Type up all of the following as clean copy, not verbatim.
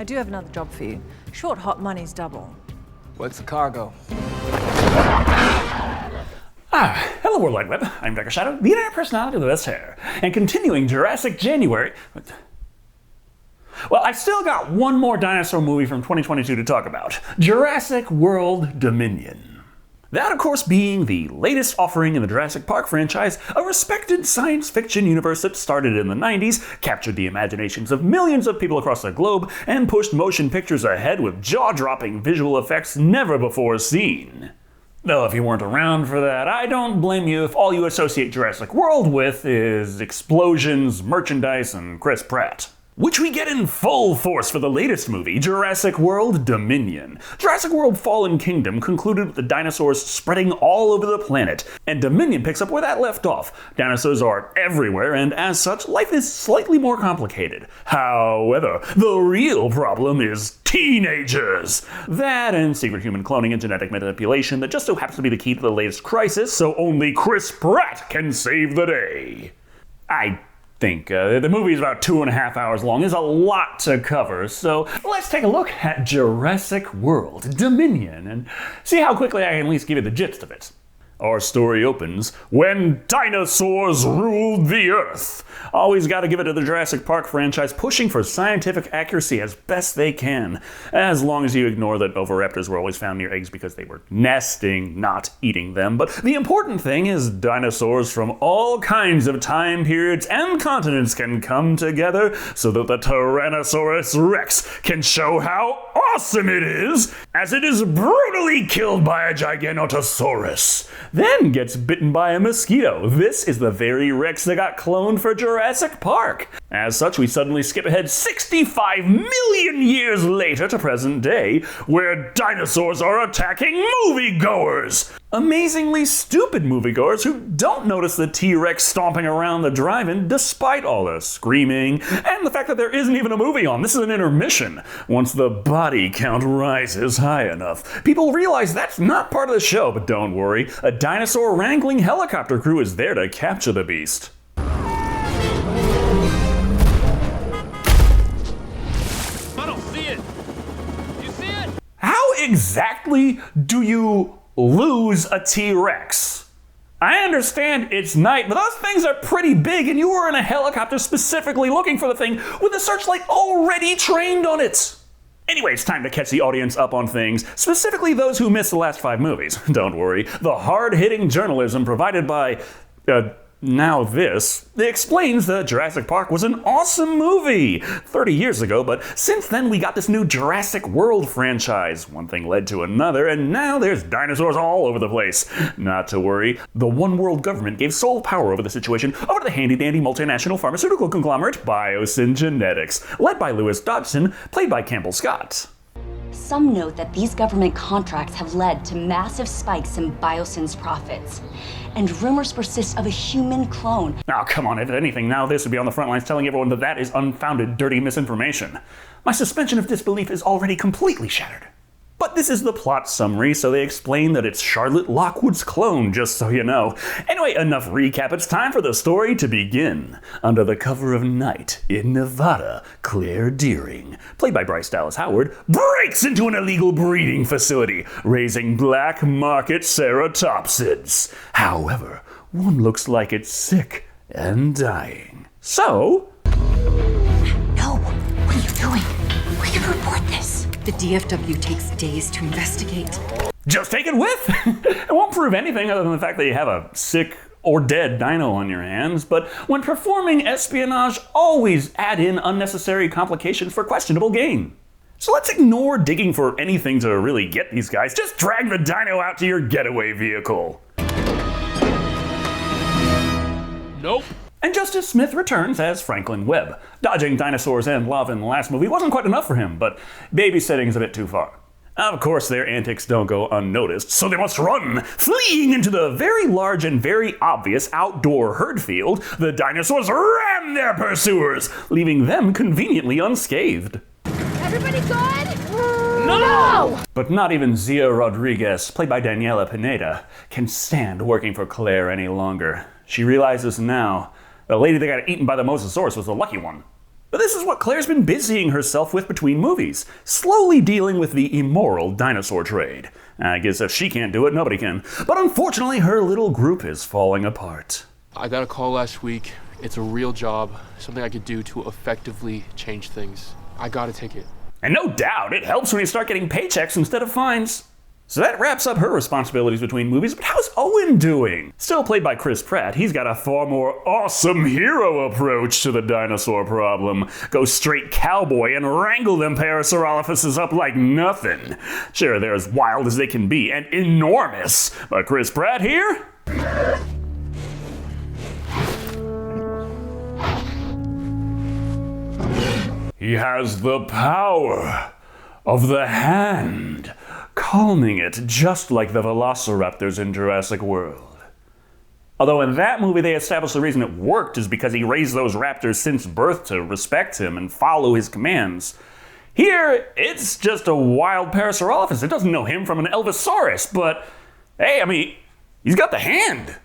I do have another job for you. Short hot money's double. What's the cargo? Hello World Wide Web, I'm Dr. Shadow, the internet personality with the best hair. And continuing Jurassic January... Well, I've still got one more dinosaur movie from 2022 to talk about. Jurassic World Dominion. That, of course, being the latest offering in the Jurassic Park franchise, a respected science fiction universe that started in the 90s, captured the imaginations of millions of people across the globe, and pushed motion pictures ahead with jaw-dropping visual effects never before seen. Though if you weren't around for that, I don't blame you if all you associate Jurassic World with is explosions, merchandise, and Chris Pratt. Which we get in full force for the latest movie, Jurassic World Dominion. Jurassic World Fallen Kingdom concluded with the dinosaurs spreading all over the planet, and Dominion picks up where that left off. Dinosaurs are everywhere, and as such, life is slightly more complicated. However, the real problem is teenagers. That and secret human cloning and genetic manipulation that just so happens to be the key to the latest crisis, so only Chris Pratt can save the day. I think the movie is about 2.5 hours long. There's a lot to cover, so let's take a look at Jurassic World Dominion and see how quickly I can at least give you the gist of it. Our story opens when dinosaurs ruled the Earth. Always gotta give it to the Jurassic Park franchise, pushing for scientific accuracy as best they can. As long as you ignore that oviraptors were always found near eggs because they were nesting, not eating them. But the important thing is dinosaurs from all kinds of time periods and continents can come together so that the Tyrannosaurus Rex can show how awesome it is as it is brutally killed by a Giganotosaurus. Then gets bitten by a mosquito. This is the very Rex that got cloned for Jurassic Park. As such, we suddenly skip ahead 65 million years later to present day, where dinosaurs are attacking moviegoers. Amazingly stupid moviegoers who don't notice the T-Rex stomping around the drive-in despite all the screaming and the fact that there isn't even a movie on. This is an intermission. Once the body count rises high enough, people realize that's not part of the show, but don't worry, a dinosaur wrangling helicopter crew is there to capture the beast. I don't see it. You see it? How exactly do you lose a T-Rex? I understand it's night, but those things are pretty big and you were in a helicopter specifically looking for the thing with the searchlight already trained on it. Anyway, it's time to catch the audience up on things, specifically those who missed the last 5 movies. Don't worry, the hard-hitting journalism provided by, now this, explains that Jurassic Park was an awesome movie 30 years ago, but since then we got this new Jurassic World franchise. One thing led to another, and now there's dinosaurs all over the place. Not to worry, the one world government gave sole power over the situation over to the handy-dandy multinational pharmaceutical conglomerate BioSyn Genetics, led by Lewis Dodgson, played by Campbell Scott. Some note that these government contracts have led to massive spikes in BioSyn's profits. And rumors persist of a human clone. Oh, come on, if anything, now this would be on the front lines telling everyone that that is unfounded, dirty misinformation. My suspension of disbelief is already completely shattered. But this is the plot summary, so they explain that it's Charlotte Lockwood's clone, just so you know. Anyway, enough recap, it's time for the story to begin. Under the cover of night, in Nevada, Claire Deering, played by Bryce Dallas Howard, breaks into an illegal breeding facility, raising black market ceratopsids. However, one looks like it's sick and dying. So... No! What are you doing? We can report this. The DFW takes days to investigate. Just take it with! It won't prove anything other than the fact that you have a sick or dead dino on your hands, but when performing espionage, always add in unnecessary complications for questionable gain. So let's ignore digging for anything to really get these guys. Just drag the dino out to your getaway vehicle. Nope. And Justice Smith returns as Franklin Webb. Dodging dinosaurs and lava in the last movie wasn't quite enough for him, but babysitting is a bit too far. Of course, their antics don't go unnoticed, so they must run. Fleeing into the very large and very obvious outdoor herd field, the dinosaurs ram their pursuers, leaving them conveniently unscathed. Everybody good? No! But not even Zia Rodriguez, played by Daniela Pineda, can stand working for Claire any longer. She realizes now the lady that got eaten by the Mosasaurus was the lucky one. But this is what Claire's been busying herself with between movies, slowly dealing with the immoral dinosaur trade. I guess if she can't do it, nobody can. But unfortunately, her little group is falling apart. I got a call last week. It's a real job, something I could do to effectively change things. I gotta take it. And no doubt, it helps when you start getting paychecks instead of fines. So that wraps up her responsibilities between movies, but how's Owen doing? Still played by Chris Pratt, he's got a far more awesome hero approach to the dinosaur problem. Go straight cowboy and wrangle them Parasaurolophuses up like nothing. Sure, they're as wild as they can be, and enormous, but Chris Pratt here? He has the power of the hand, calming it just like the velociraptors in Jurassic World. Although in that movie they established the reason it worked is because he raised those raptors since birth to respect him and follow his commands. Here, it's just a wild Parasaurolophus. It doesn't know him from an Elvisaurus, but hey, I mean, he's got the hand.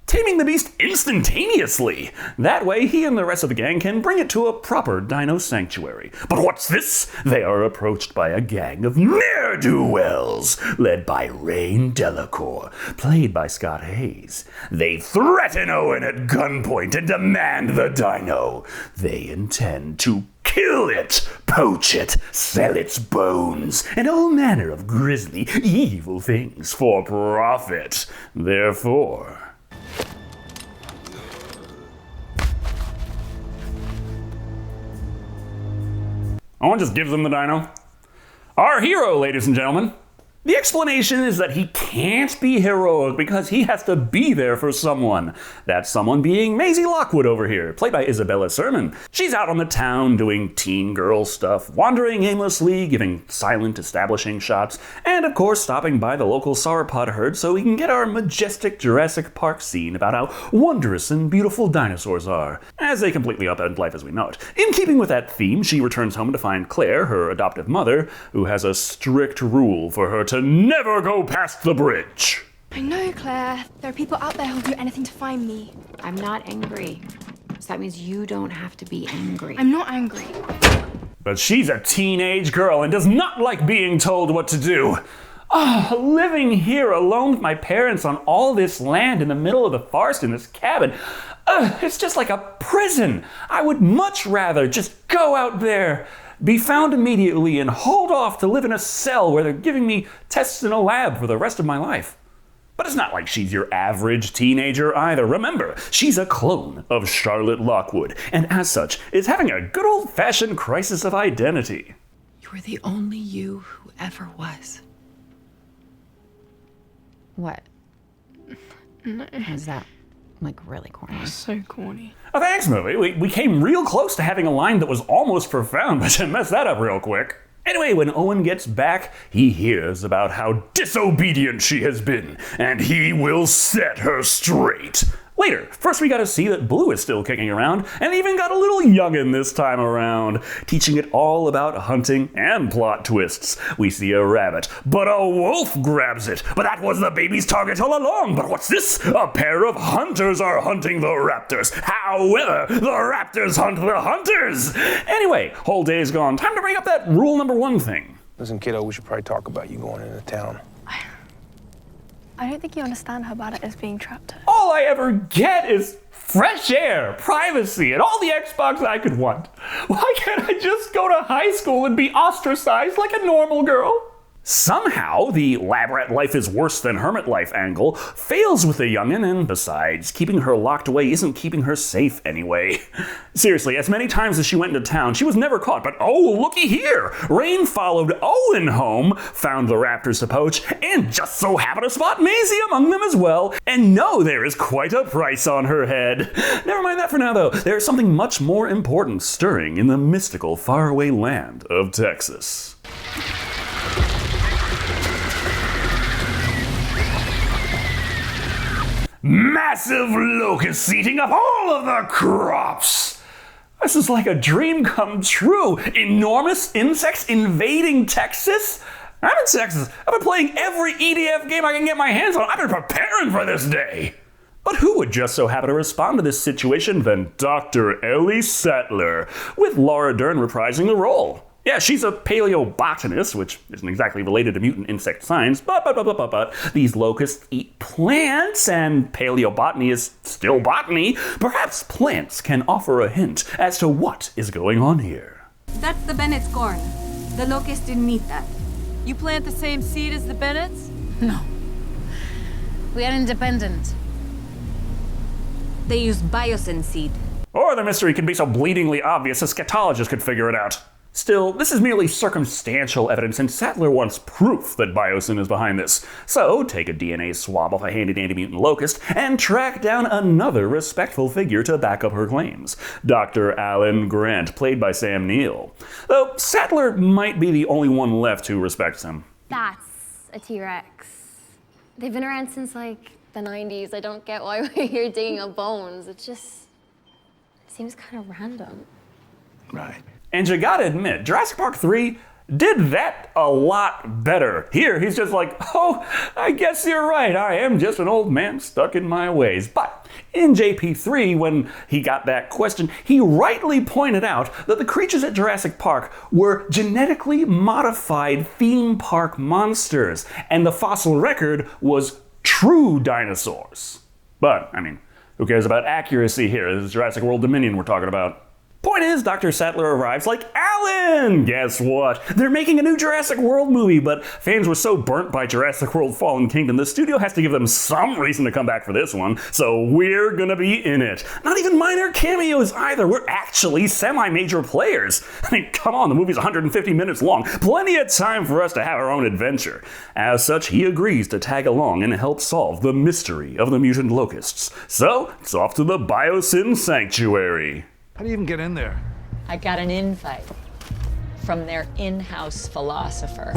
Taming the beast instantaneously. That way, he and the rest of the gang can bring it to a proper dino sanctuary. But what's this? They are approached by a gang of ne'er-do-wells, led by Rain Delacour, played by Scott Hayes. They threaten Owen at gunpoint and demand the dino. They intend to kill it, poach it, sell its bones, and all manner of grisly, evil things for profit. Therefore, Owen just gives them the dino. Our hero, ladies and gentlemen. The explanation is that he can't be heroic because he has to be there for someone. That someone being Maisie Lockwood over here, played by Isabella Sermon. She's out on the town doing teen girl stuff, wandering aimlessly, giving silent establishing shots, and of course stopping by the local sauropod herd so we can get our majestic Jurassic Park scene about how wondrous and beautiful dinosaurs are, as they completely upend life as we know it. In keeping with that theme, she returns home to find Claire, her adoptive mother, who has a strict rule for her to never go past the bridge. I know, Claire. There are people out there who'll do anything to find me. I'm not angry. So that means you don't have to be angry. I'm not angry. But she's a teenage girl and does not like being told what to do. Living here alone with my parents on all this land in the middle of the forest in this cabin. It's just like a prison. I would much rather just go out there, be found immediately, and hauled off to live in a cell where they're giving me tests in a lab for the rest of my life. But it's not like she's your average teenager either. Remember, she's a clone of Charlotte Lockwood, and as such, is having a good old-fashioned crisis of identity. You were the only you who ever was. What? No. Was that, like, really corny? So corny. Oh, thanks, movie. We came real close to having a line that was almost profound, but you messed that up real quick. Anyway, when Owen gets back, he hears about how disobedient she has been, and he will set her straight. Later, first we gotta see that Blue is still kicking around, and even got a little youngin' this time around, teaching it all about hunting and plot twists. We see a rabbit, but a wolf grabs it. But that was the baby's target all along. But what's this? A pair of hunters are hunting the raptors. However, the raptors hunt the hunters. Anyway, whole day's gone. Time to bring up that rule number 1 thing. Listen, kiddo, we should probably talk about you going into town. I don't think you understand how bad it is being trapped here. All I ever get is fresh air, privacy, and all the Xbox I could want. Why can't I just go to high school and be ostracized like a normal girl? Somehow, the lab rat life is worse than hermit life angle fails with the youngin', and besides, keeping her locked away isn't keeping her safe anyway. Seriously, as many times as she went into town, she was never caught, but oh, looky here! Rain followed Owen home, found the raptors to poach, and just so happened to spot Maisie among them as well, and no, there is quite a price on her head. Never mind that for now, though. There's something much more important stirring in the mystical faraway land of Texas. Massive locusts eating up all of the crops! This is like a dream come true. Enormous insects invading Texas? I'm in Texas. I've been playing every EDF game I can get my hands on. I've been preparing for this day. But who would just so happen to respond to this situation than Dr. Ellie Sattler, with Laura Dern reprising the role. Yeah, she's a paleobotanist, which isn't exactly related to mutant insect science, but these locusts eat plants, and paleobotany is still botany. Perhaps plants can offer a hint as to what is going on here. That's the Bennett's corn. The locust didn't eat that. You plant the same seed as the Bennetts? No. We are independent. They use BioSyn seed. Or the mystery can be so bleedingly obvious a scatologist could figure it out. Still, this is merely circumstantial evidence, and Sattler wants proof that BioSyn is behind this. So, take a DNA swab off a handy-dandy mutant locust and track down another respectful figure to back up her claims. Dr. Alan Grant, played by Sam Neill. Though, Sattler might be the only one left who respects him. That's a T-Rex. They've been around since, like, the 90s. I don't get why we're here digging up bones. It just seems kind of random. Right. And you gotta admit, Jurassic Park 3 did that a lot better. Here, he's just like, oh, I guess you're right, I am just an old man stuck in my ways. But in JP3, when he got that question, he rightly pointed out that the creatures at Jurassic Park were genetically modified theme park monsters, and the fossil record was true dinosaurs. But, I mean, who cares about accuracy here? This is Jurassic World Dominion we're talking about. Point is, Dr. Sattler arrives like, Alan! Guess what? They're making a new Jurassic World movie, but fans were so burnt by Jurassic World Fallen Kingdom, the studio has to give them some reason to come back for this one, so we're gonna be in it. Not even minor cameos either, we're actually semi-major players. I mean, come on, the movie's 150 minutes long, plenty of time for us to have our own adventure. As such, he agrees to tag along and help solve the mystery of the mutant locusts. So, it's off to the BioSyn Sanctuary. How do you even get in there? I got an invite from their in-house philosopher.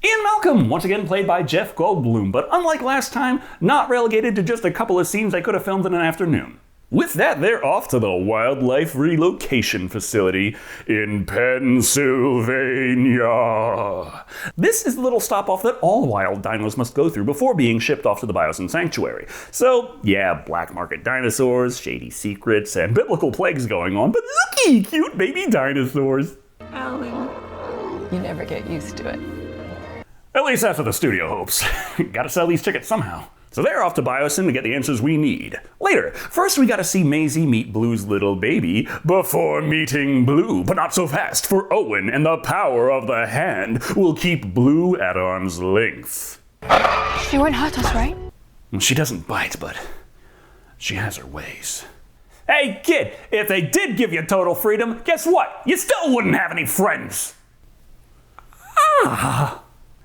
Ian Malcolm, once again played by Jeff Goldblum, but unlike last time, not relegated to just a couple of scenes they could have filmed in an afternoon. With that, they're off to the Wildlife Relocation Facility in Pennsylvania. This is the little stop-off that all wild dinos must go through before being shipped off to the BioSyn Sanctuary. So, yeah, black market dinosaurs, shady secrets, and biblical plagues going on, but looky, cute baby dinosaurs. Alan, you never get used to it. At least that's what the studio hopes. Gotta sell these tickets somehow. So they're off to BioSyn to get the answers we need. Later, first we gotta see Maisie meet Blue's little baby before meeting Blue, but not so fast, for Owen and the power of the hand will keep Blue at arm's length. She won't hurt us, right? She doesn't bite, but she has her ways. Hey kid, if they did give you total freedom, guess what? You still wouldn't have any friends.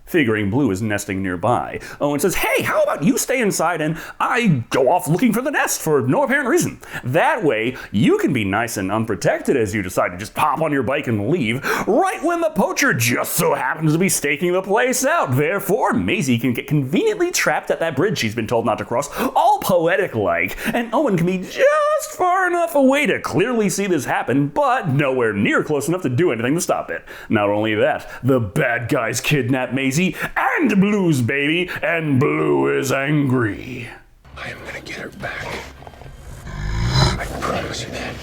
Figuring Blue is nesting nearby, Owen says, hey, how about you stay inside and I go off looking for the nest for no apparent reason. That way, you can be nice and unprotected as you decide to just hop on your bike and leave, right when the poacher just so happens to be staking the place out. Therefore, Maisie can get conveniently trapped at that bridge she's been told not to cross, all poetic-like, and Owen can be just far enough away to clearly see this happen, but nowhere near close enough to do anything to stop it. Not only that, the bad guys kidnap Maisie and Blue's baby, and Blue is angry. I am gonna get her back. I promise you that.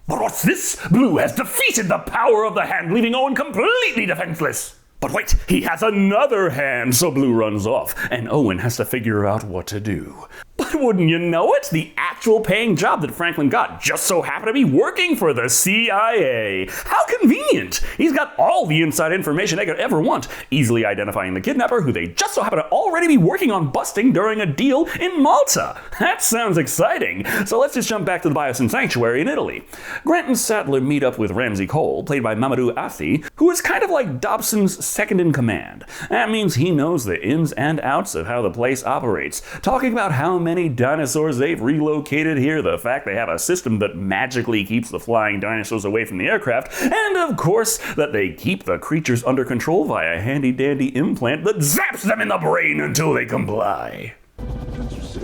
But what's this? Blue has defeated the power of the hand, leaving Owen completely defenseless. But wait, he has another hand, so Blue runs off, and Owen has to figure out what to do. But wouldn't you know it, the actual paying job that Franklin got just so happened to be working for the CIA. How convenient! He's got all the inside information they could ever want, easily identifying the kidnapper who they just so happen to already be working on busting during a deal in Malta. That sounds exciting. So let's just jump back to the BioSyn Sanctuary in Italy. Grant and Sattler meet up with Ramsey Cole, played by Mamadou Athi, who is kind of like Dobson's second in command. That means he knows the ins and outs of how the place operates, talking about how many dinosaurs they've relocated here, the fact they have a system that magically keeps the flying dinosaurs away from the aircraft, and of course that they keep the creatures under control via a handy-dandy implant that zaps them in the brain until they comply.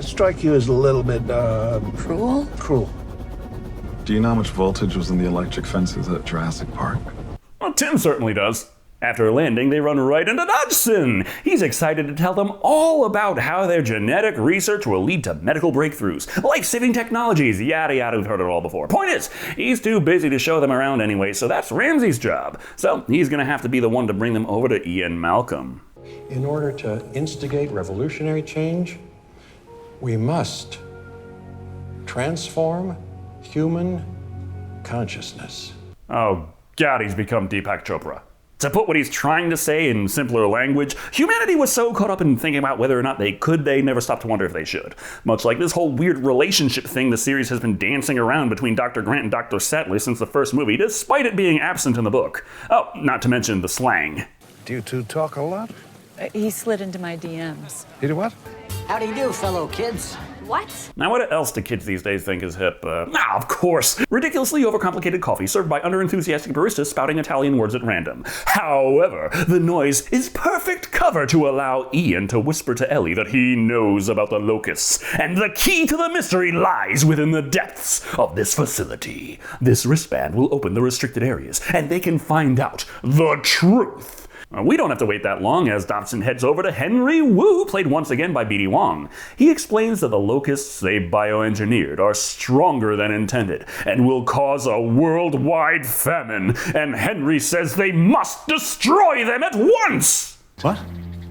Strike you as a little bit, Cruel? cruel. Do you know how much voltage was in the electric fences at Jurassic Park? Well, Tim certainly does. After landing, they run right into Dodgson. He's excited to tell them all about how their genetic research will lead to medical breakthroughs, life-saving technologies, yada yada, we've heard it all before. Point is, he's too busy to show them around anyway, so that's Ramsey's job. So he's gonna have to be the one to bring them over to Ian Malcolm. In order to instigate revolutionary change, we must transform human consciousness. Oh God, he's become Deepak Chopra. To put what he's trying to say in simpler language, humanity was so caught up in thinking about whether or not they never stopped to wonder if they should. Much like this whole weird relationship thing the series has been dancing around between Dr. Grant and Dr. Sattler since the first movie, despite it being absent in the book. Oh, not to mention the slang. Do you two talk a lot? He slid into my DMs. You do what? How do you do, fellow kids? What? Now what else do kids these days think is hip? Of course! Ridiculously overcomplicated coffee served by under-enthusiastic baristas spouting Italian words at random. However, the noise is perfect cover to allow Ian to whisper to Ellie that he knows about the locusts, and the key to the mystery lies within the depths of this facility. This wristband will open the restricted areas, and they can find out the truth. We don't have to wait that long as Dobson heads over to Henry Wu, played once again by B.D. Wong. He explains that the locusts they bioengineered are stronger than intended and will cause a worldwide famine, and Henry says they must destroy them at once! What?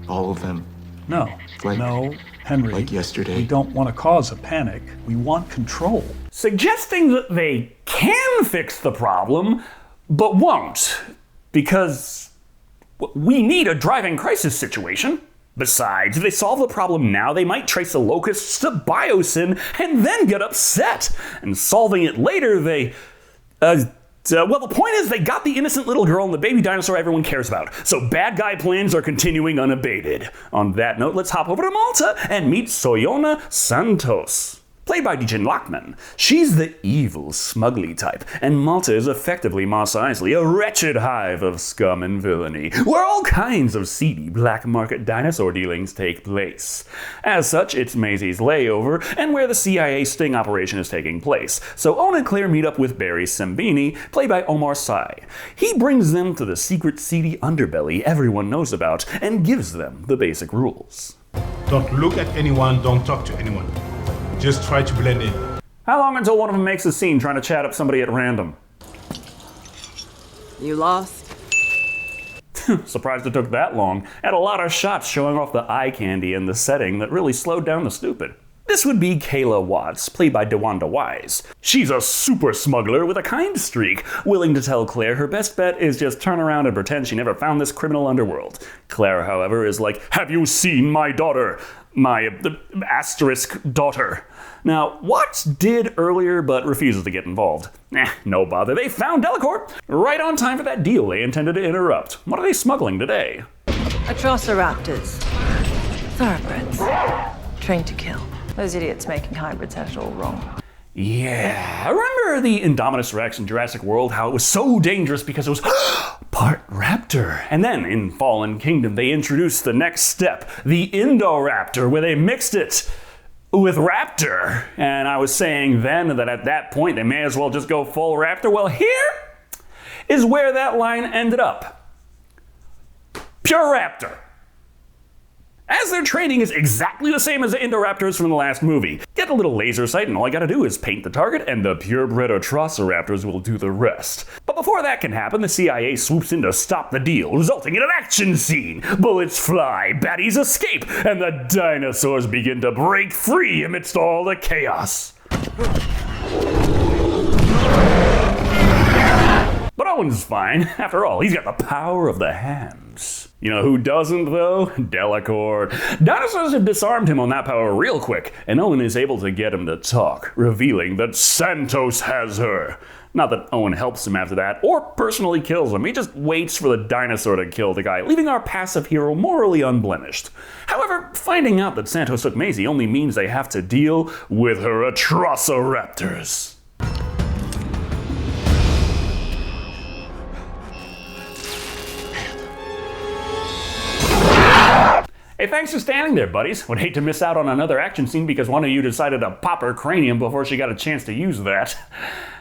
All of them? No. No, Henry. Like yesterday? We don't want to cause a panic. We want control. Suggesting that they can fix the problem, but won't, because we need a driving crisis situation. Besides, if they solve the problem now, they might trace the locusts to BioSyn and then get upset. And solving it later, well, the point is they got the innocent little girl and the baby dinosaur everyone cares about. So bad guy plans are continuing unabated. On that note, let's hop over to Malta and meet Soyona Santos, played by Dijin Lachman. She's the evil, smugly type, and Malta is effectively Mos Eisley, a wretched hive of scum and villainy, where all kinds of seedy black market dinosaur dealings take place. As such, it's Maisie's layover, and where the CIA sting operation is taking place, so Owen and Claire meet up with Barry Sembini, played by Omar Sy. He brings them to the secret seedy underbelly everyone knows about, and gives them the basic rules. Don't look at anyone, don't talk to anyone. Just try to blend in. How long until one of them makes a scene trying to chat up somebody at random? You lost? Surprised it took that long. Had a lot of shots showing off the eye candy and the setting that really slowed down the stupid. This would be Kayla Watts, played by DeWanda Wise. She's a super smuggler with a kind streak, willing to tell Claire her best bet is just turn around and pretend she never found this criminal underworld. Claire, however, is like, have you seen my daughter? My asterisk daughter. Now, Watts did earlier, but refuses to get involved. No bother, they found Delacour right on time for that deal they intended to interrupt. What are they smuggling today? Atrociraptors. Thoroughbreds. Trained to kill. Those idiots making hybrids had it all wrong. Yeah, remember the Indominus Rex in Jurassic World, how it was so dangerous because it was part raptor? And then in Fallen Kingdom, they introduced the next step, the Indoraptor, where they mixed it with raptor. And I was saying then that at that point, they may as well just go full raptor. Well, here is where that line ended up. Pure raptor. As their training is exactly the same as the Indoraptors from the last movie. Get a little laser sight and all I gotta do is paint the target and the purebred Atrociraptors will do the rest. But before that can happen, the CIA swoops in to stop the deal, resulting in an action scene. Bullets fly, baddies escape, and the dinosaurs begin to break free amidst all the chaos. But Owen's fine. After all, he's got the power of the hands. You know who doesn't, though? Delacour. Dinosaurs have disarmed him on that power real quick, and Owen is able to get him to talk, revealing that Santos has her. Not that Owen helps him after that, or personally kills him. He just waits for the dinosaur to kill the guy, leaving our passive hero morally unblemished. However, finding out that Santos took Maisie only means they have to deal with her Atrociraptors. Hey, thanks for standing there, buddies. Would hate to miss out on another action scene because one of you decided to pop her cranium before she got a chance to use that.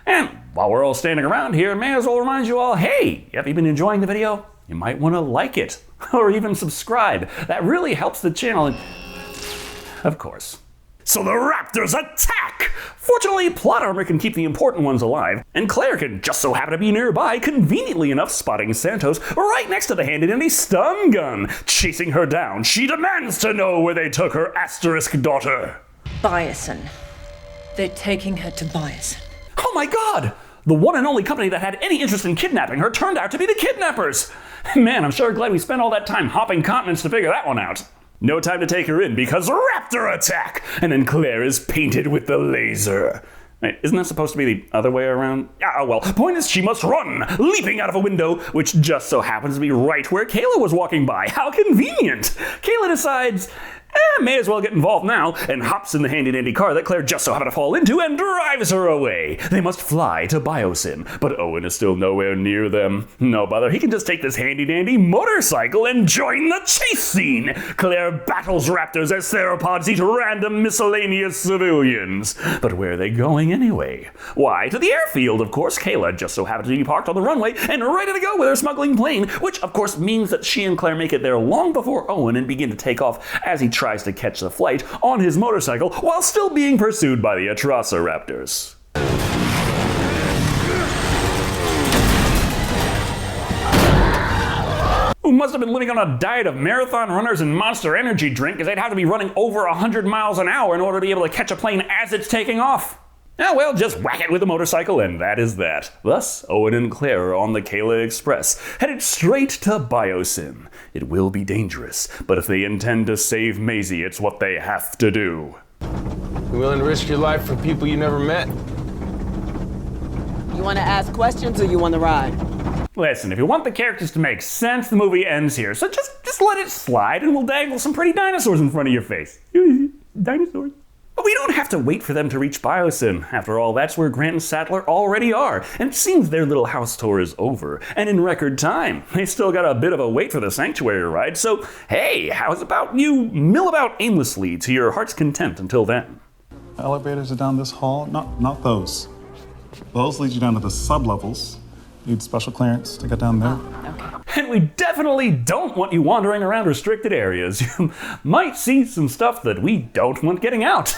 And while we're all standing around here, may as well remind you all, hey, have you been enjoying the video? you might want to like it, or even subscribe. That really helps the channel, and of course. So the raptors attack! Fortunately, plot armor can keep the important ones alive, and Claire can just so happen to be nearby, conveniently enough spotting Santos right next to the handy-dandy stun gun. Chasing her down, she demands to know where they took her asterisk daughter. BioSyn. They're taking her to BioSyn. Oh my god! The one and only company that had any interest in kidnapping her turned out to be the kidnappers! Man, I'm sure glad we spent all that time hopping continents to figure that one out. No time to take her in because raptor attack! And then Claire is painted with the laser. Wait, isn't that supposed to be the other way around? Ah, well, point is she must run, leaping out of a window, which just so happens to be right where Kayla was walking by. How convenient! Kayla decides, may as well get involved now, and hops in the handy-dandy car that Claire just so happened to fall into and drives her away. They must fly to BioSyn, but Owen is still nowhere near them. No bother, he can just take this handy-dandy motorcycle and join the chase scene. Claire battles raptors as theropods eat random miscellaneous civilians. But where are they going anyway? Why, to the airfield, of course. Kayla just so happens to be parked on the runway and ready to go with her smuggling plane, which of course means that she and Claire make it there long before Owen and begin to take off as he tries to catch the flight on his motorcycle while still being pursued by the Atrociraptors. Who must have been living on a diet of marathon runners and Monster Energy drink, because they'd have to be running over 100 miles an hour in order to be able to catch a plane as it's taking off. Ah, well, just whack it with a motorcycle, and that is that. Thus, Owen and Claire are on the Kayla Express, headed straight to BioSyn. It will be dangerous, but if they intend to save Maisie, it's what they have to do. You willing to risk your life for people you never met? You want to ask questions or you want to ride? Listen, if you want the characters to make sense, the movie ends here, so just let it slide and we'll dangle some pretty dinosaurs in front of your face. Dinosaurs. But we don't have to wait for them to reach BioSyn. After all, that's where Grant and Sattler already are, and it seems their little house tour is over, and in record time. They still got a bit of a wait for the sanctuary ride, so hey, how's about you mill about aimlessly to your heart's content until then? The elevators are down this hall. Not those. Those lead you down to the sub-levels. Need special clearance to get down there. And we definitely don't want you wandering around restricted areas. You might see some stuff that we don't want getting out.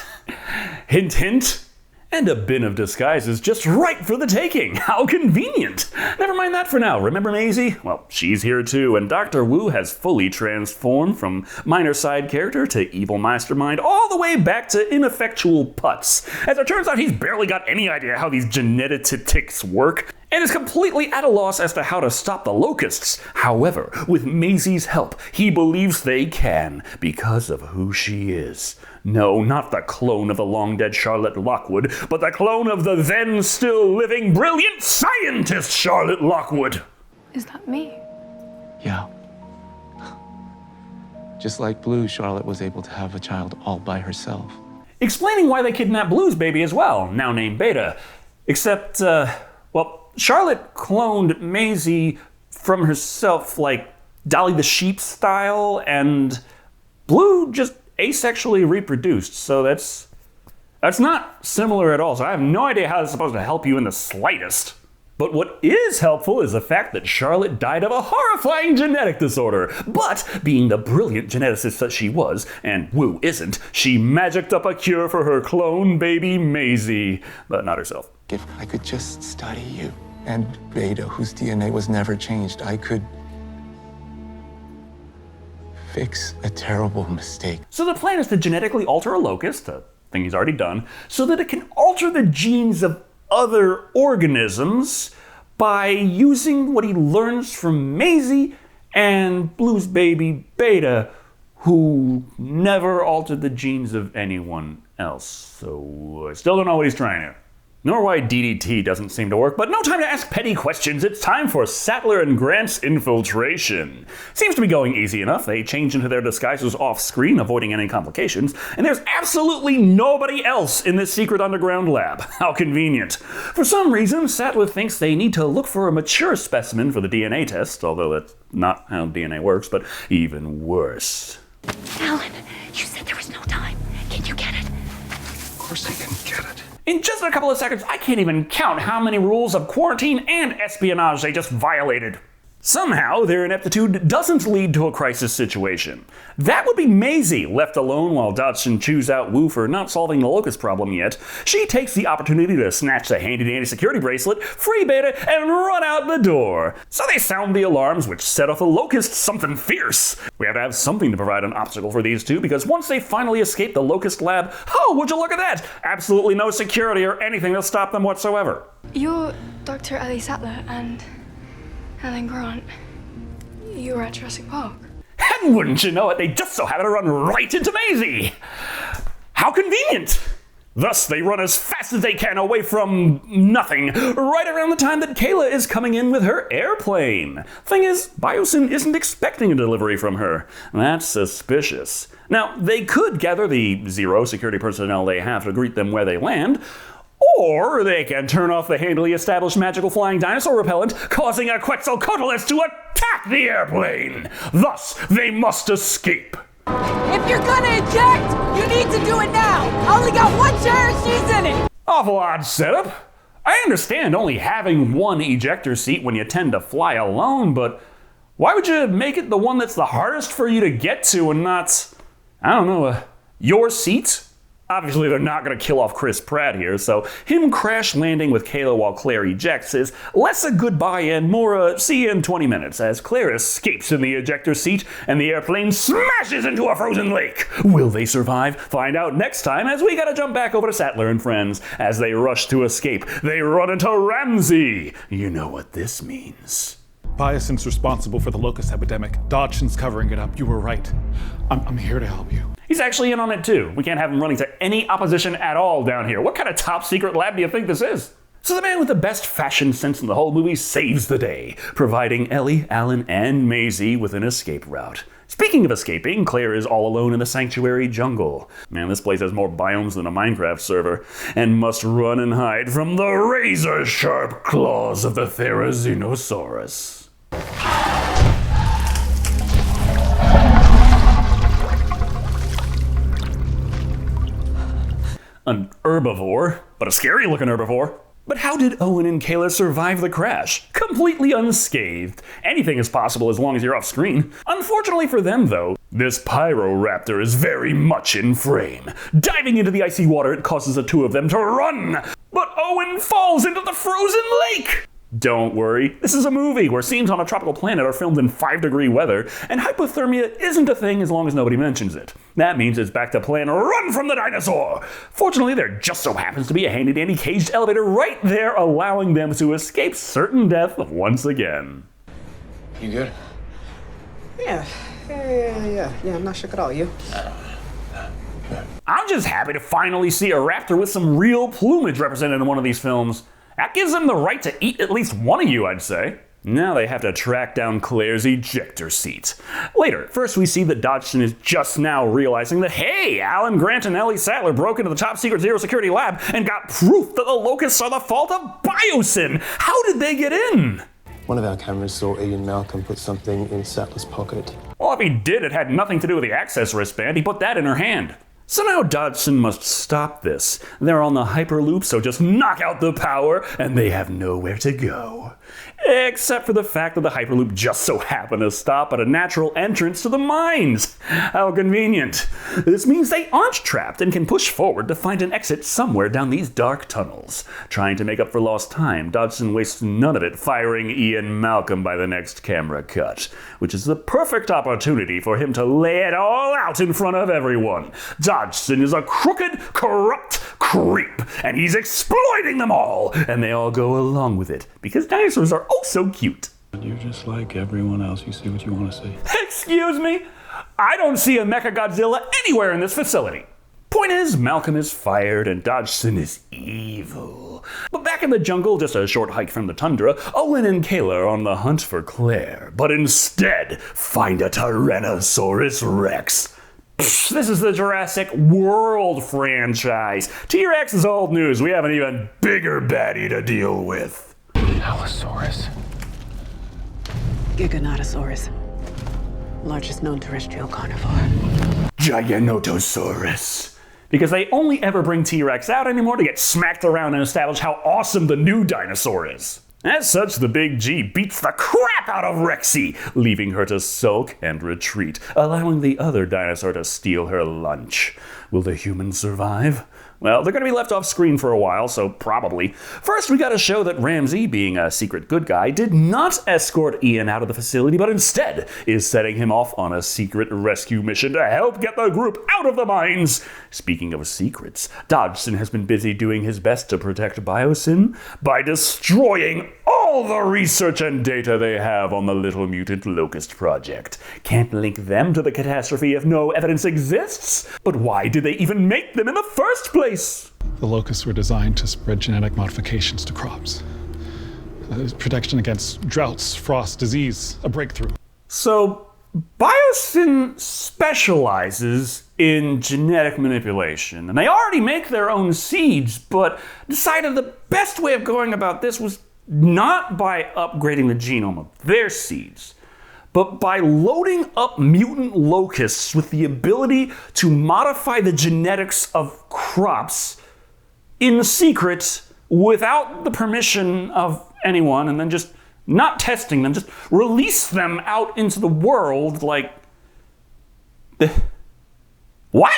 Hint, hint. And a bin of disguises just right for the taking. How convenient. Never mind that for now. Remember Maisie? Well, she's here too, and Dr. Wu has fully transformed from minor side character to evil mastermind all the way back to ineffectual putz. As it turns out, he's barely got any idea how these geneticics work, and is completely at a loss as to how to stop the locusts. However, with Maisie's help, he believes they can because of who she is. No, not the clone of the long-dead Charlotte Lockwood, but the clone of the then-still-living brilliant scientist Charlotte Lockwood. Is that me? Yeah. Just like Blue, Charlotte was able to have a child all by herself. Explaining why they kidnapped Blue's baby as well, now named Beta. Except, well, Charlotte cloned Maisie from herself, like Dolly the Sheep style, and Blue just asexually reproduced, so that's not similar at all, so I have no idea how that's supposed to help you in the slightest. But what is helpful is the fact that Charlotte died of a horrifying genetic disorder, but being the brilliant geneticist that she was, and Wu isn't, she magicked up a cure for her clone baby Maisie, but not herself. If I could just study you and Beta, whose DNA was never changed, I could fix a terrible mistake. So the plan is to genetically alter a locust, a thing he's already done, so that it can alter the genes of other organisms by using what he learns from Maisie and Blue's baby Beta, who never altered the genes of anyone else. So I still don't know what he's trying to. Nor why DDT doesn't seem to work, but no time to ask petty questions. It's time for Sattler and Grant's infiltration. Seems to be going easy enough. They change into their disguises off-screen, avoiding any complications, and there's absolutely nobody else in this secret underground lab. How convenient. For some reason, Sattler thinks they need to look for a mature specimen for the DNA test, although that's not how DNA works, but even worse. Alan, you said there was no time. Can you get it? Of course I can get it. In just a couple of seconds, I can't even count how many rules of quarantine and espionage they just violated. Somehow, their ineptitude doesn't lead to a crisis situation. That would be Maisie, left alone while Dodgson chews out Wu for not solving the locust problem yet. She takes the opportunity to snatch the handy-dandy security bracelet, free Beta, and run out the door. So they sound the alarms, which set off the locusts something fierce. We have to have something to provide an obstacle for these two, because once they finally escape the locust lab, oh, would you look at that? Absolutely no security or anything to stop them whatsoever. You're Dr. Ellie Sattler and Helen Grant. You were at Jurassic Park. And wouldn't you know it, they just so happen to run right into Maisie! How convenient! Thus, they run as fast as they can away from nothing, right around the time that Kayla is coming in with her airplane. Thing is, BioSyn isn't expecting a delivery from her. That's suspicious. Now, they could gather the 0 security personnel they have to greet them where they land, or they can turn off the handily established magical flying dinosaur repellent, causing a Quetzalcoatlus to attack the airplane. Thus, they must escape. If you're gonna eject, you need to do it now. I only got one chair and she's in it. Awful odd setup. I understand only having one ejector seat when you tend to fly alone, but why would you make it the one that's the hardest for you to get to and not, I don't know, your seat? Obviously, they're not going to kill off Chris Pratt here, so him crash landing with Kayla while Claire ejects is less a goodbye and more a see you in 20 minutes as Claire escapes in the ejector seat and the airplane smashes into a frozen lake. Will they survive? Find out next time as we gotta jump back over to Sattler and friends. As they rush to escape, they run into Ramsey. You know what this means. BioSyn's responsible for the locust epidemic. Dodgson's covering it up. You were right. I'm here to help you. He's actually in on it too. We can't have him running to any opposition at all down here. What kind of top secret lab do you think this is? So the man with the best fashion sense in the whole movie saves the day, providing Ellie, Alan, and Maisie with an escape route. Speaking of escaping, Claire is all alone in the sanctuary jungle. Man, this place has more biomes than a Minecraft server, and must run and hide from the razor-sharp claws of the Therizinosaurus. An herbivore, but a scary-looking herbivore. But how did Owen and Kayla survive the crash? Completely unscathed. Anything is possible as long as you're off screen. Unfortunately for them, though, this Pyroraptor is very much in frame. Diving into the icy water, it causes the two of them to run. But Owen falls into the frozen lake! Don't worry, this is a movie where scenes on a tropical planet are filmed in 5-degree weather, and hypothermia isn't a thing as long as nobody mentions it. That means it's back to plan run from the dinosaur! Fortunately, there just so happens to be a handy-dandy caged elevator right there, allowing them to escape certain death once again. You good? Yeah, I'm not shook at all. You? I'm just happy to finally see a raptor with some real plumage represented in one of these films. That gives them the right to eat at least one of you, I'd say. Now they have to track down Claire's ejector seat. Later, first we see that Dodgson is just now realizing that, hey, Alan Grant and Ellie Sattler broke into the top secret zero security lab and got proof that the locusts are the fault of BioSyn. How did they get in? One of our cameras saw Ian Malcolm put something in Sattler's pocket. Well, if he did, it had nothing to do with the access wristband. He put that in her hand. So now Dodgson must stop this. They're on the Hyperloop, so just knock out the power, and they have nowhere to go. Except for the fact that the Hyperloop just so happened to stop at a natural entrance to the mines. How convenient. This means they aren't trapped and can push forward to find an exit somewhere down these dark tunnels. Trying to make up for lost time, Dodgson wastes none of it firing Ian Malcolm by the next camera cut, which is the perfect opportunity for him to lay it all out in front of everyone. Dodgson is a crooked, corrupt creep, and he's exploiting them all, and they all go along with it, because dinosaurs are oh so cute. You're just like everyone else. You see what you want to see. Excuse me? I don't see a Mechagodzilla anywhere in this facility. Point is, Malcolm is fired and Dodgson is evil. But back in the jungle, just a short hike from the tundra, Owen and Kayla are on the hunt for Claire, but instead find a Tyrannosaurus Rex. This is the Jurassic World franchise. T-Rex is old news. We have an even bigger baddie to deal with. Allosaurus. Giganotosaurus. Largest known terrestrial carnivore. Giganotosaurus. Because they only ever bring T-Rex out anymore to get smacked around and establish how awesome the new dinosaur is. As such, the big G beats the crap out of Rexy, leaving her to sulk and retreat, allowing the other dinosaur to steal her lunch. Will the humans survive? Well, they're going to be left off screen for a while, so probably. First, we gotta show that Ramsey, being a secret good guy, did not escort Ian out of the facility, but instead is setting him off on a secret rescue mission to help get the group out of the mines. Speaking of secrets, Dodgson has been busy doing his best to protect BioSyn by destroying all the research and data they have on the Little Mutant Locust Project. Can't link them to the catastrophe if no evidence exists. But why did they even make them in the first place? The locusts were designed to spread genetic modifications to crops. Protection against droughts, frost, disease, a breakthrough. So, BioSyn specializes in genetic manipulation, and they already make their own seeds, but decided the best way of going about this was not by upgrading the genome of their seeds, but by loading up mutant locusts with the ability to modify the genetics of crops in secret without the permission of anyone, and then just not testing them, just release them out into the world like... What?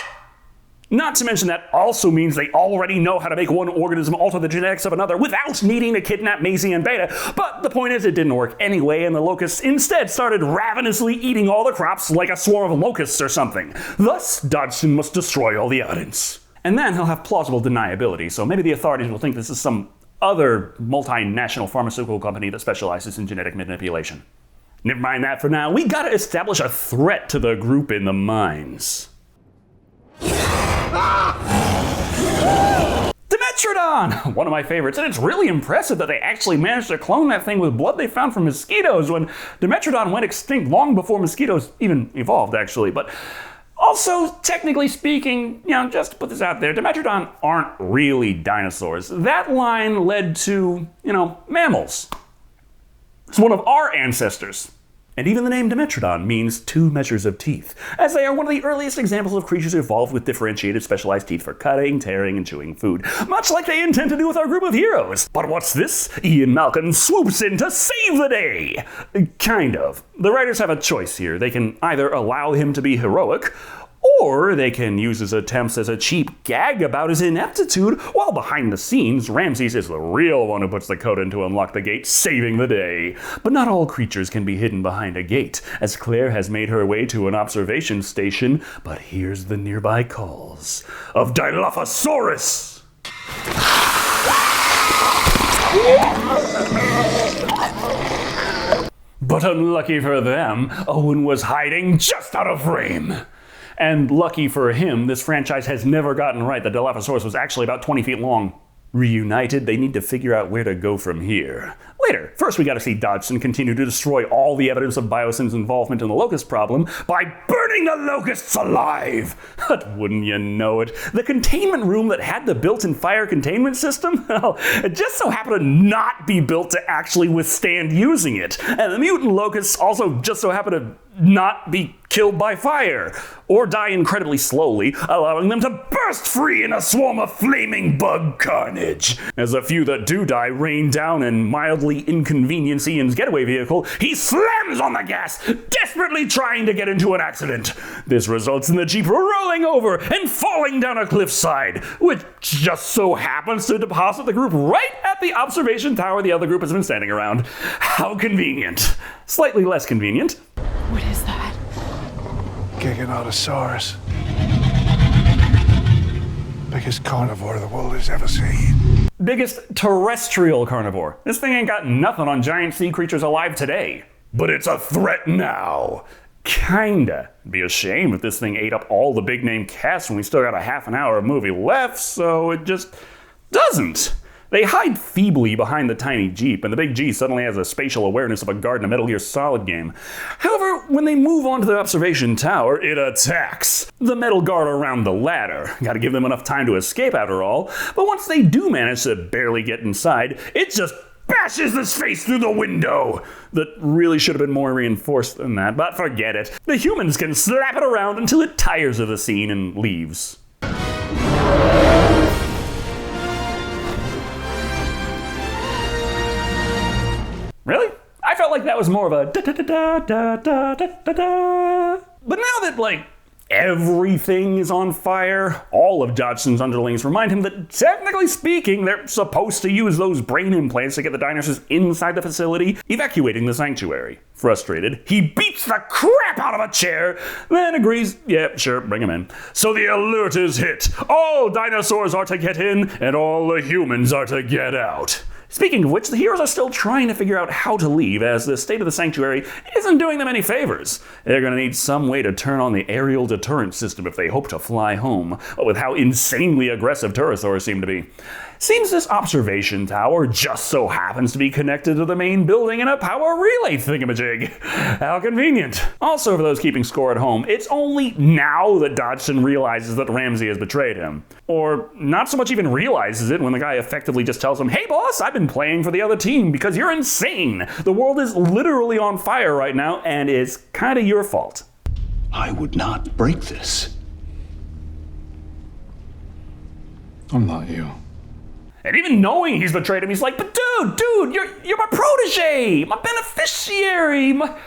Not to mention that also means they already know how to make one organism alter the genetics of another without needing to kidnap Maisie and Beta. But the point is, it didn't work anyway, and the locusts instead started ravenously eating all the crops like a swarm of locusts or something. Thus, Dodgson must destroy all the evidence. And then he'll have plausible deniability, so maybe the authorities will think this is some other multinational pharmaceutical company that specializes in genetic manipulation. Never mind that for now, we gotta establish a threat to the group in the mines. Dimetrodon! One of my favorites, and it's really impressive that they actually managed to clone that thing with blood they found from mosquitoes when Dimetrodon went extinct long before mosquitoes even evolved, actually. But also, technically speaking, just to put this out there, Dimetrodon aren't really dinosaurs. That line led to, mammals. It's one of our ancestors. And even the name Dimetrodon means 2 measures of teeth, as they are one of the earliest examples of creatures evolved with differentiated specialized teeth for cutting, tearing, and chewing food, much like they intend to do with our group of heroes. But what's this? Ian Malcolm swoops in to save the day! Kind of. The writers have a choice here. They can either allow him to be heroic, or they can use his attempts as a cheap gag about his ineptitude, while behind the scenes, Ramses is the real one who puts the code in to unlock the gate, saving the day. But not all creatures can be hidden behind a gate, as Claire has made her way to an observation station, but here's the nearby calls of Dilophosaurus! But unlucky for them, Owen was hiding just out of frame. And lucky for him, this franchise has never gotten right that Dilophosaurus was actually about 20 feet long. Reunited, they need to figure out where to go from here. Later, first we gotta see Dodgson continue to destroy all the evidence of BioSyn's involvement in the locust problem by burning the locusts alive! But wouldn't you know it, the containment room that had the built-in fire containment system, well, it just so happened to not be built to actually withstand using it. And the mutant locusts also just so happen to not be killed by fire, or die incredibly slowly, allowing them to burst free in a swarm of flaming bug carnage. As a few that do die rain down and mildly inconvenience Ian's getaway vehicle, he slams on the gas, desperately trying to get into an accident. This results in the Jeep rolling over and falling down a cliffside, which just so happens to deposit the group right at the observation tower the other group has been standing around. How convenient. Slightly less convenient. What is that? Giganotosaurus. Biggest carnivore the world has ever seen. Biggest terrestrial carnivore. This thing ain't got nothing on giant sea creatures alive today. But it's a threat now. Kinda. It'd be a shame if this thing ate up all the big name cast when we still got a half an hour of movie left, so it just doesn't. They hide feebly behind the tiny Jeep, and the big G suddenly has a spatial awareness of a guard in a Metal Gear Solid game. However, when they move on to the observation tower, it attacks the metal guard around the ladder. Gotta give them enough time to escape after all, but once they do manage to barely get inside, it just bashes his face through the window. That really should have been more reinforced than that, but forget it. The humans can slap it around until it tires of the scene and leaves. like that was more of a da-da-da-da-da-da-da-da. But now that, like, everything is on fire, all of Dodgson's underlings remind him that, technically speaking, they're supposed to use those brain implants to get the dinosaurs inside the facility, evacuating the sanctuary. Frustrated, he beats the crap out of a chair, then agrees, yeah, sure, bring him in. So the alert is hit. All dinosaurs are to get in, and all the humans are to get out. Speaking of which, the heroes are still trying to figure out how to leave, as the state of the sanctuary isn't doing them any favors. They're going to need some way to turn on the aerial deterrent system if they hope to fly home, with how insanely aggressive pterosaurs seem to be. Seems this observation tower just so happens to be connected to the main building in a power relay thingamajig. How convenient. Also, for those keeping score at home, it's only now that Dodgson realizes that Ramsey has betrayed him. Or not so much even realizes it when the guy effectively just tells him, hey boss, I've been playing for the other team because you're insane. The world is literally on fire right now and it's kind of your fault. I would not break this. I'm not you. And even knowing he's betrayed him, he's like, but dude, you're my protege, my beneficiary, my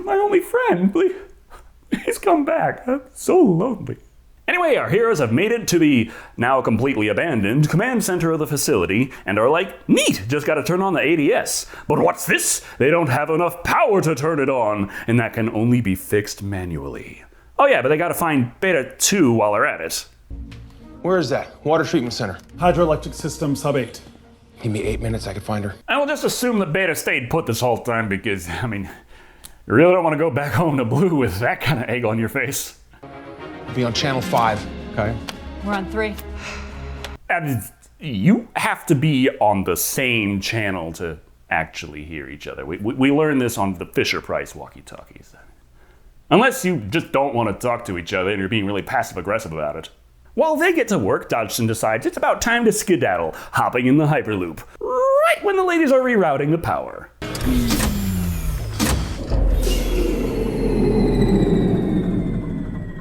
only friend. Please come back. I'm so lonely. Anyway, our heroes have made it to the now completely abandoned command center of the facility and are like, neat, just gotta turn on the ADS. But what's this? They don't have enough power to turn it on, and that can only be fixed manually. Oh yeah, but they gotta find Beta 2 while they're at it. Where is that? Water treatment center. Hydroelectric system, sub 8. Give me 8 minutes, I could find her. I will just assume that Beta stayed put this whole time because, I mean, you really don't want to go back home to Blue with that kind of egg on your face. We'll be on channel 5. Okay. We're on 3. And you have to be on the same channel to actually hear each other. We learned this on the Fisher-Price walkie-talkies. Unless you just don't want to talk to each other and you're being really passive-aggressive about it. While they get to work, Dodgson decides it's about time to skedaddle, hopping in the Hyperloop, right when the ladies are rerouting the power.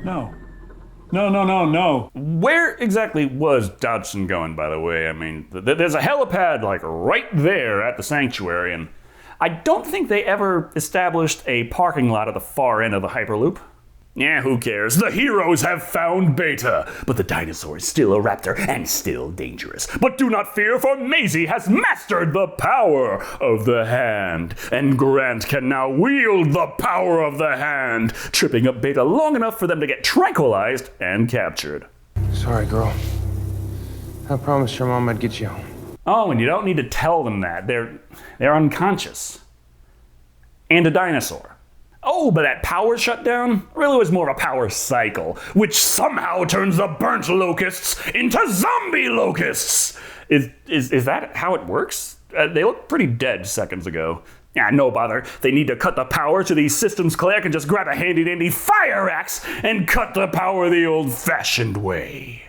No. Where exactly was Dodgson going, by the way? I mean, there's a helipad, like, right there at the sanctuary, and I don't think they ever established a parking lot at the far end of the Hyperloop. Yeah, who cares? The heroes have found Beta, but the dinosaur is still a raptor and still dangerous. But do not fear, for Maisie has mastered the power of the hand, and Grant can now wield the power of the hand, tripping up Beta long enough for them to get tranquilized and captured. Sorry, girl. I promised your mom I'd get you home. Oh, and you don't need to tell them that. They're unconscious. And a dinosaur. Oh, but that power shutdown really was more of a power cycle, which somehow turns the burnt locusts into zombie locusts. Is that how it works? They looked pretty dead seconds ago. Yeah, no bother. They need to cut the power to these systems. Claire can just grab a handy-dandy fire axe and cut the power the old-fashioned way.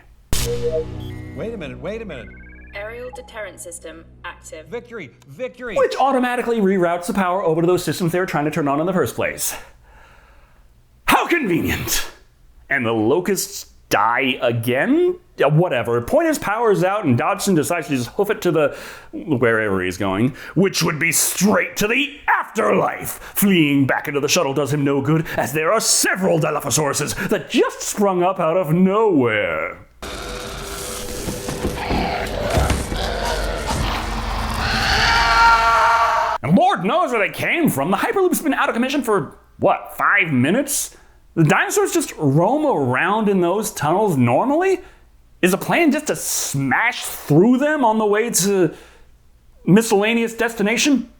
Wait a minute. Aerial deterrent system active. Victory! Which automatically reroutes the power over to those systems they were trying to turn on in the first place. How convenient! And the locusts die again? Whatever. Point is, power's out and Dodgson decides to just hoof it to the wherever he's going, which would be straight to the afterlife. Fleeing back into the shuttle does him no good, as there are several Dilophosauruses that just sprung up out of nowhere. And Lord knows where they came from. The Hyperloop's been out of commission for, 5 minutes? The dinosaurs just roam around in those tunnels normally? Is the plan just to smash through them on the way to miscellaneous destination?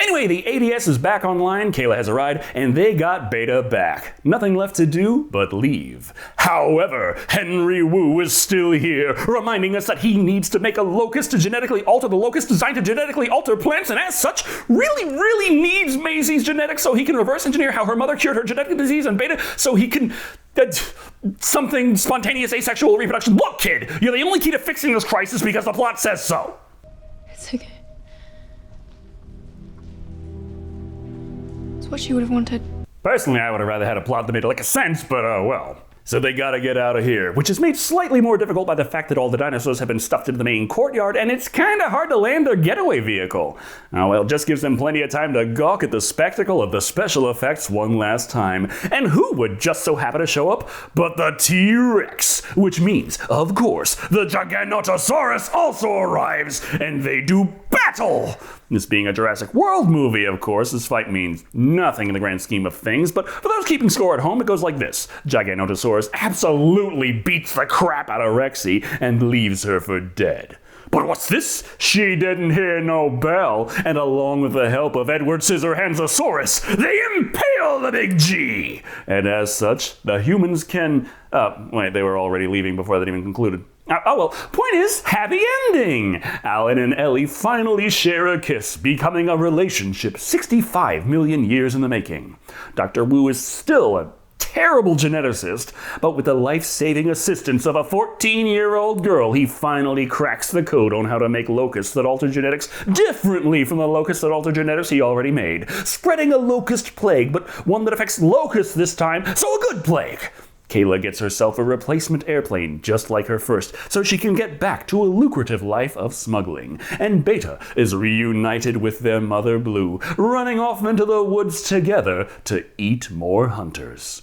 Anyway, the ADS is back online, Kayla has a ride, and they got Beta back. Nothing left to do but leave. However, Henry Wu is still here, reminding us that he needs to make a locust to genetically alter the locust designed to genetically alter plants, and as such, really needs Maisie's genetics so he can reverse engineer how her mother cured her genetic disease and Beta so he can... something spontaneous asexual reproduction. Look, kid, you're the only key to fixing this crisis because the plot says so. It's okay. It's what she would have wanted. Personally, I would have rather had a plot that made like a sense, but well. So they gotta get out of here, which is made slightly more difficult by the fact that all the dinosaurs have been stuffed into the main courtyard, and it's kinda hard to land their getaway vehicle. Oh well, it just gives them plenty of time to gawk at the spectacle of the special effects one last time. And who would just so happen to show up but the T-Rex? Which means, of course, the Giganotosaurus also arrives, and they do battle! This being a Jurassic World movie, of course, this fight means nothing in the grand scheme of things, but for those keeping score at home, it goes like this. Giganotosaurus absolutely beats the crap out of Rexy and leaves her for dead. But what's this? She didn't hear no bell, and along with the help of Edward Scissorhandsosaurus, they impale the big G! And as such, the humans can... wait, they were already leaving before that even concluded. Oh well, point is, happy ending! Alan and Ellie finally share a kiss, becoming a relationship 65 million years in the making. Dr. Wu is still a terrible geneticist, but with the life-saving assistance of a 14-year-old girl, he finally cracks the code on how to make locusts that alter genetics differently from the locusts that alter genetics he already made, spreading a locust plague, but one that affects locusts this time, so a good plague. Kayla gets herself a replacement airplane, just like her first, so she can get back to a lucrative life of smuggling. And Beta is reunited with their mother Blue, running off into the woods together to eat more hunters.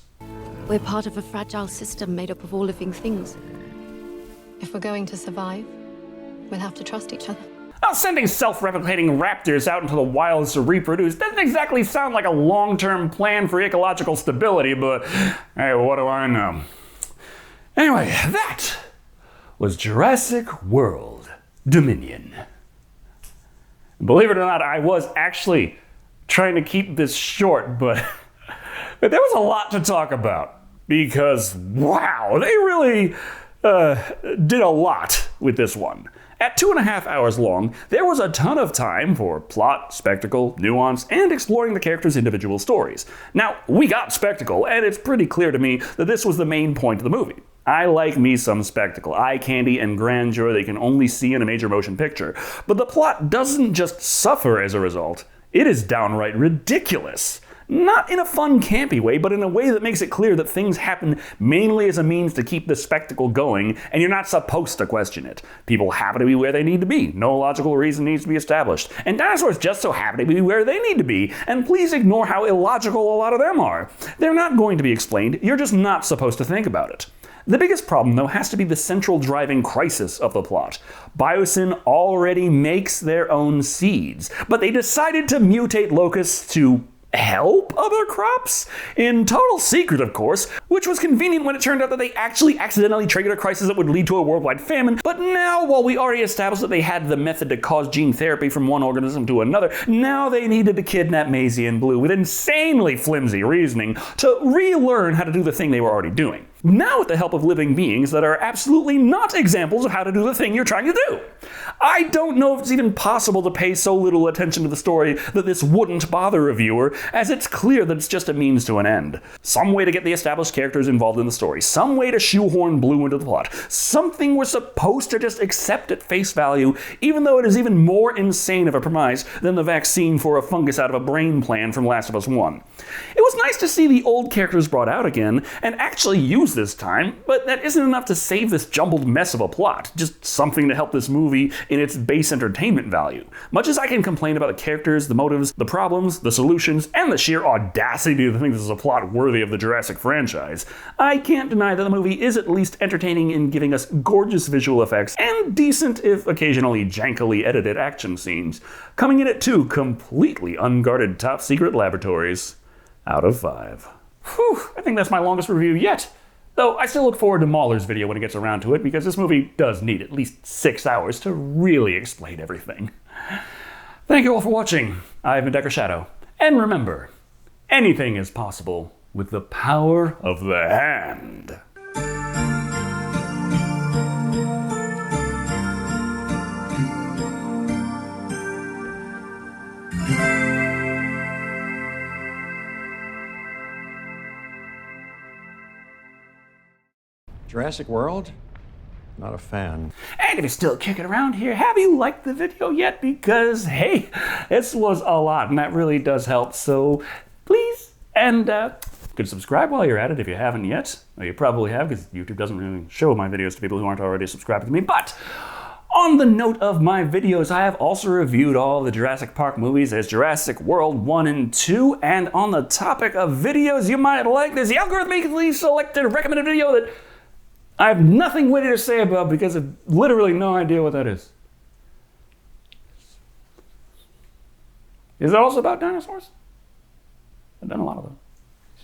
We're part of a fragile system made up of all living things. If we're going to survive, we'll have to trust each other. Now, sending self-replicating raptors out into the wilds to reproduce doesn't exactly sound like a long-term plan for ecological stability, but hey, what do I know? Anyway, that was Jurassic World Dominion. Believe it or not, I was actually trying to keep this short, but there was a lot to talk about. Because, wow, they really did a lot with this one. At 2.5 hours long, there was a ton of time for plot, spectacle, nuance, and exploring the characters' individual stories. Now, we got spectacle, and it's pretty clear to me that this was the main point of the movie. I like me some spectacle, eye candy, and grandeur that you can only see in a major motion picture. But the plot doesn't just suffer as a result. It is downright ridiculous. Not in a fun, campy way, but in a way that makes it clear that things happen mainly as a means to keep the spectacle going, and you're not supposed to question it. People happen to be where they need to be. No logical reason needs to be established. And dinosaurs just so happen to be where they need to be, and please ignore how illogical a lot of them are. They're not going to be explained, you're just not supposed to think about it. The biggest problem, though, has to be the central driving crisis of the plot. BioSyn already makes their own seeds, but they decided to mutate locusts to help other crops? In total secret, of course, which was convenient when it turned out that they actually accidentally triggered a crisis that would lead to a worldwide famine. But now, while we already established that they had the method to cause gene therapy from one organism to another, now they needed to kidnap Maisie and Blue with insanely flimsy reasoning to relearn how to do the thing they were already doing. Now with the help of living beings that are absolutely not examples of how to do the thing you're trying to do. I don't know if it's even possible to pay so little attention to the story that this wouldn't bother a viewer, as it's clear that it's just a means to an end. Some way to get the established characters involved in the story, some way to shoehorn Blue into the plot, something we're supposed to just accept at face value, even though it is even more insane of a premise than the vaccine for a fungus out of a brain plan from Last of Us 1. It was nice to see the old characters brought out again, and actually use this time, but that isn't enough to save this jumbled mess of a plot, just something to help this movie in its base entertainment value. Much as I can complain about the characters, the motives, the problems, the solutions, and the sheer audacity to think this is a plot worthy of the Jurassic franchise, I can't deny that the movie is at least entertaining in giving us gorgeous visual effects and decent, if occasionally jankily edited, action scenes, coming in at 2 completely unguarded top-secret laboratories out of 5. Whew, I think that's my longest review yet. Though I still look forward to Mahler's video when it gets around to it, because this movie does need at least 6 hours to really explain everything. Thank you all for watching. I've been Decker Shadow. And remember, anything is possible with the power of the hand. Jurassic World? Not a fan. And if you're still kicking around here, have you liked the video yet? Because, hey, this was a lot, and that really does help. So, please, and could subscribe while you're at it if you haven't yet. Well, you probably have, because YouTube doesn't really show my videos to people who aren't already subscribed to me. But on the note of my videos, I have also reviewed all the Jurassic Park movies as Jurassic World 1 and 2. And on the topic of videos you might like, there's the algorithmically selected recommended video that I have nothing witty to say about because I have literally no idea what that is. Is it also about dinosaurs? I've done a lot of